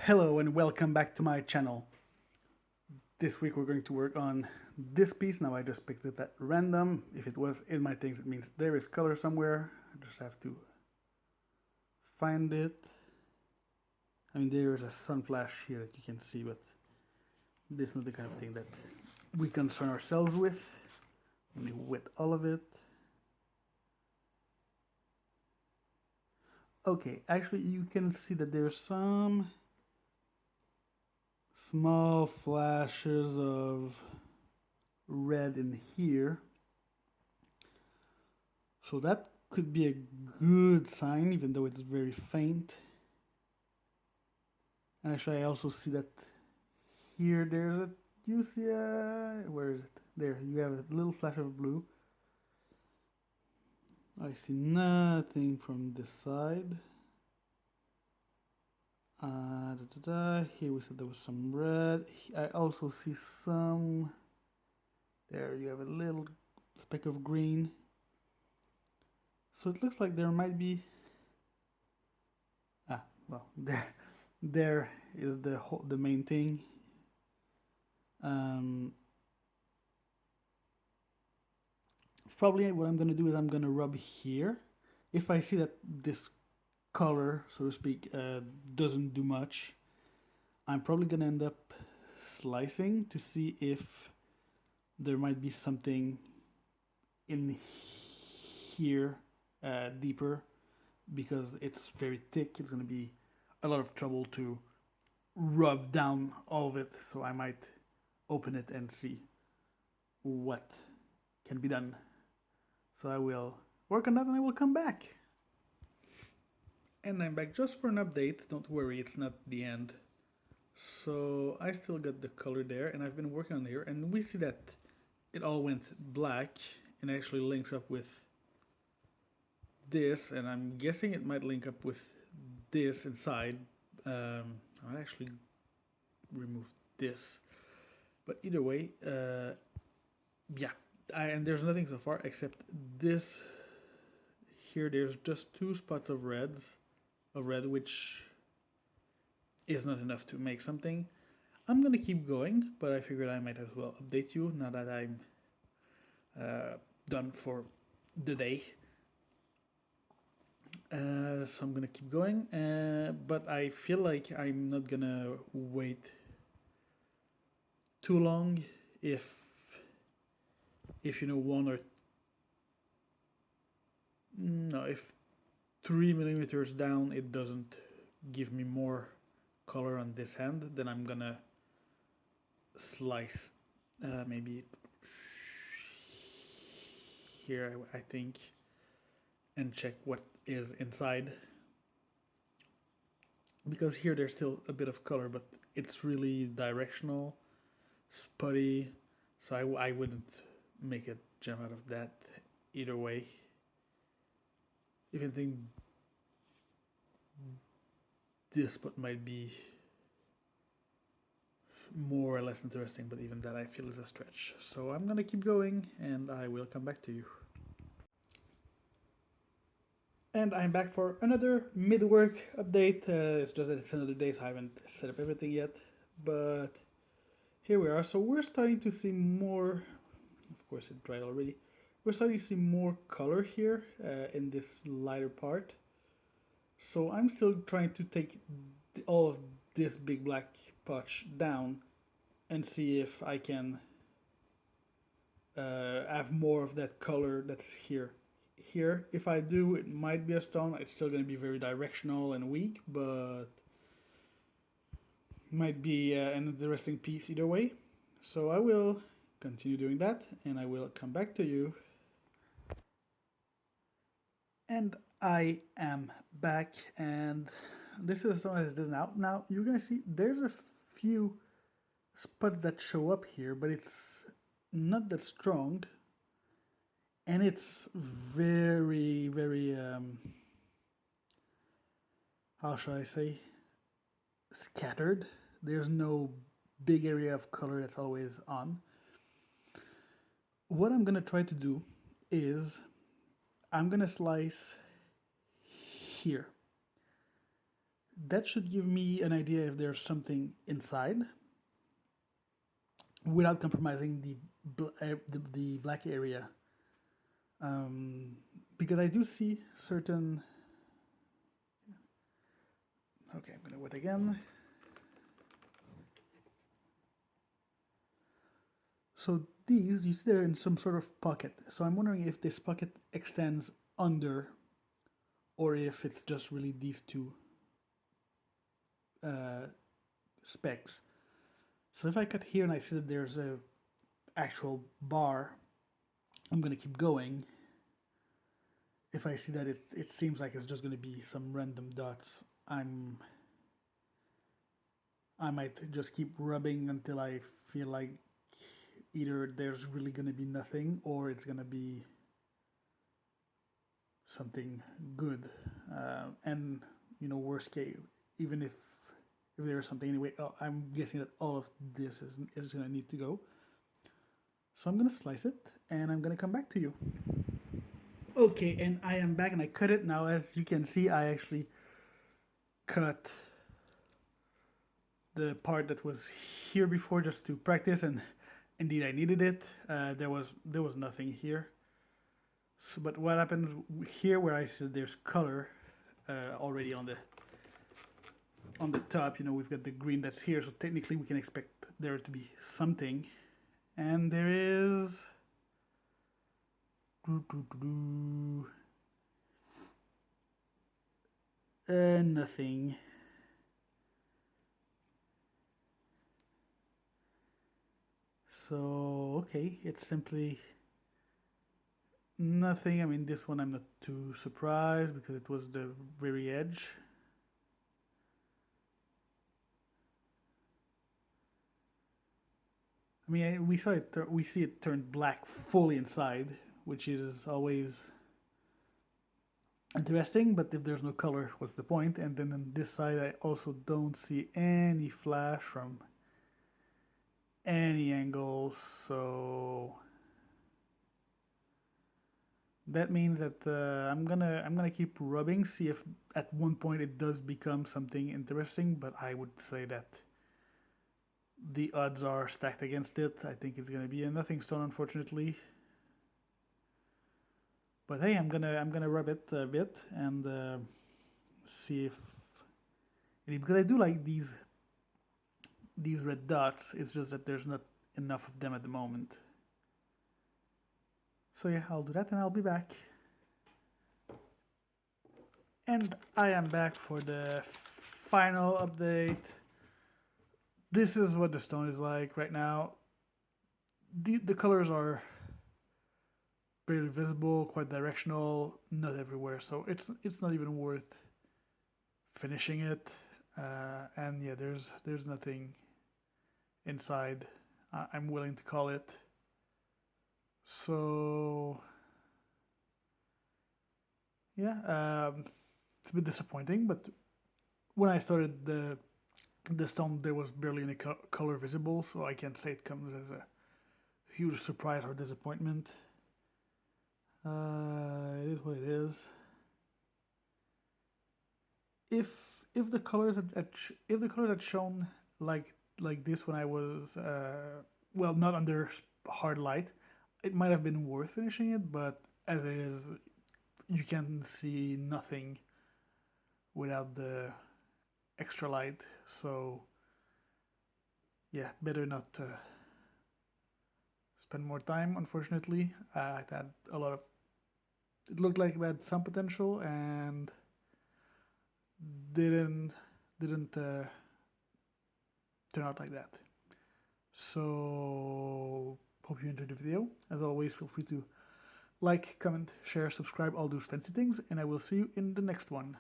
Hello and welcome back to my channel. This week we're going to work on this piece. Now I just picked it at random. If it was in my things, it means there is color somewhere. I just have to find it. I mean, there is a sun flash here that you can see, but this is not the kind of thing that we concern ourselves with. Only with all of it. Okay, actually you can see that there's some small flashes of red in here. So that could be a good sign, even though it's very faint. And actually, I also see that here there's a, you see where is it? There, you have a little flash of blue. I see nothing from this side. Here we said there was some red. I also see some, there you have a little speck of green. So it looks like there might be, well, there is the main thing. Um, Probably what I'm going to do is I'm going to rub here. If I see that this color, so to speak, doesn't do much, I'm probably going to end up slicing to see if there might be something in here deeper, because it's very thick. It's going to be a lot of trouble to rub down all of it, so I might open it and see what can be done. So I will work on that and I will come back. And I'm back just for an update. Don't worry, it's not the end. So I still got the color there and I've been working on here, and we see that it all went black and actually links up with this, and I'm guessing it might link up with this inside. I'll actually remove this, but either way, yeah, and there's nothing so far except this here. There's just two spots of red, which is not enough to make something. I'm gonna keep going, but I figured I might as well update you now that I'm done for the day. So I'm gonna keep going, but I feel like I'm not gonna wait too long if you know one or no, if 3 millimeters down it doesn't give me more color on this hand, then I'm gonna slice maybe here, I think, and check what is inside, because here there's still a bit of color, but it's really directional, spotty, so I wouldn't make a gem out of that either way. Even think this spot might be more or less interesting, but even that I feel is a stretch. So I'm gonna keep going and I will come back to you. And I'm back for another mid-work update. It's just that it's another day, so I haven't set up everything yet. But here we are. So we're starting to see more. Of course, it dried already. We're starting to see more color here in this lighter part. So I'm still trying to take all of this big black patch down and see if I can have more of that color that's here. Here, if I do, it might be a stone. It's still going to be very directional and weak, but might be an interesting piece either way. So I will continue doing that and I will come back to you. And I am back, and this is as long as it is now. Now you're gonna see there's a few spots that show up here, but it's not that strong, and it's very, very how shall I say, scattered. There's no big area of color that's always on. What I'm gonna try to do is I'm gonna slice here. that should give me an idea if there's something inside without compromising the black area. Because I do see certain. Okay, I'm gonna wait again. So these, you see they're in some sort of pocket. So I'm wondering if this pocket extends under or if it's just really these two specks. So if I cut here and I see that there's a actual bar, I'm gonna keep going. If I see that it seems like it's just gonna be some random dots, I might just keep rubbing until I feel like either there's really gonna be nothing or it's gonna be something good. And worst case, even if there is something anyway, I'm guessing that all of this is gonna need to go. So I'm gonna slice it and I'm gonna come back to you. Okay, and I am back and I cut it now. As you can see, I actually cut the part that was here before just to practice, and indeed I needed it. There was nothing here. So, but what happens here where I said there's color already on the top, we've got the green that's here, so technically we can expect there to be something, and there is nothing. So okay, it's simply nothing. I mean, this one I'm not too surprised because it was the very edge. I mean, we see it turned black fully inside, which is always interesting. But if there's no color, what's the point? And then on this side, I also don't see any flash from any angle, so that means that I'm gonna keep rubbing, see if at one point it does become something interesting. But I would say that the odds are stacked against it. I think it's gonna be a nothing stone, unfortunately. But hey, I'm gonna rub it a bit and see if because I do like these red dots. It's just that there's not enough of them at the moment. So yeah, I'll do that and I'll be back. And I am back for the final update. This is what the stone is like right now. The colors are barely visible, quite directional, not everywhere. So it's not even worth finishing it. And yeah, there's nothing inside. I'm willing to call it. So yeah, it's a bit disappointing. But when I started the stone, there was barely any color visible, so I can't say it comes as a huge surprise or disappointment. It is what it is. If the colors had shown like this when I was well, not under hard light, it might have been worth finishing it. But as it is, you can see nothing without the extra light. So yeah, better not spend more time. Unfortunately, it had a lot of. It looked like it had some potential and didn't turn out like that. So hope you enjoyed the video. As always, feel free to like, comment, share, subscribe, all those fancy things, and I will see you in the next one.